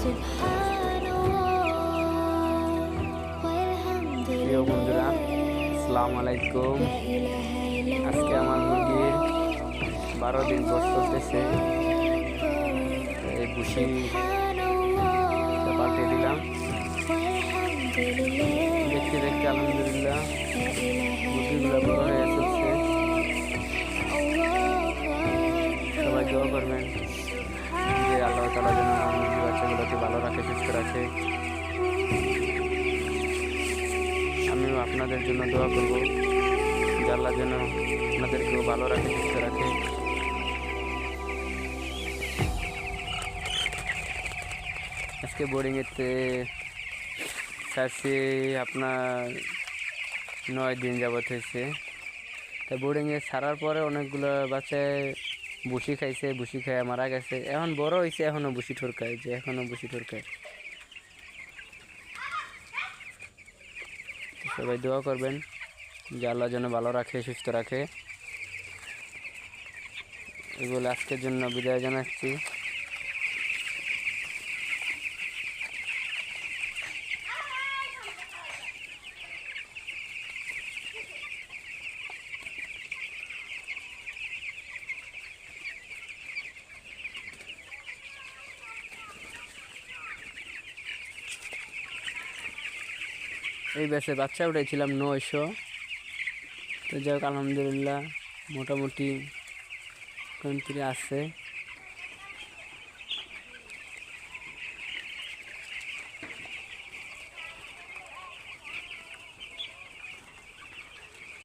প্রিয় বন্ধুরা, আসসালামু আলাইকুম। আজকে আমার মুরগির 12 দিন বয়স চলতেছে। এই ভুসি পাল্টে দিলাম। দেখতে দেখতে আলহামদুলিল্লাহ মুরগিগুলো বড় হয়ে চলছে। সবাই দোয়া করবেন যে আল্লাহ তাআলা যেন আমার মুরগি বাচ্চাগুলোকে ভালো রাখে, সুস্থ রাখে। আমিও আপনাদের জন্য দোয়া করব যে আল্লাহ যেন আপনাদেরকেও ভালো রাখে, সুস্থ রাখে। আজকে বোর্ডিংয়েতে ছাড়ছি আপনার 9 দিন যাবত হয়েছে। তা বোর্ডিংয়ে ছাড়ার পরে অনেকগুলো বাচ্চায় ভুসি খাইছে, ভুসি খাইয়া মারা গেছে। এখন বড় হয়েছে, এখনও ভুসি ঠরকায়। সবাই দোয়া করবেন যে আল্লাহ যেন ভালো রাখে, সুস্থ রাখে। এগুলো আজকের জন্য বিদায় জানাচ্ছি। এই ব্যাচে বাচ্চা উঠেছিলাম 900। তো যাই হোক আলহামদুলিল্লাহ মোটামুটি কন্ট্রি আছে।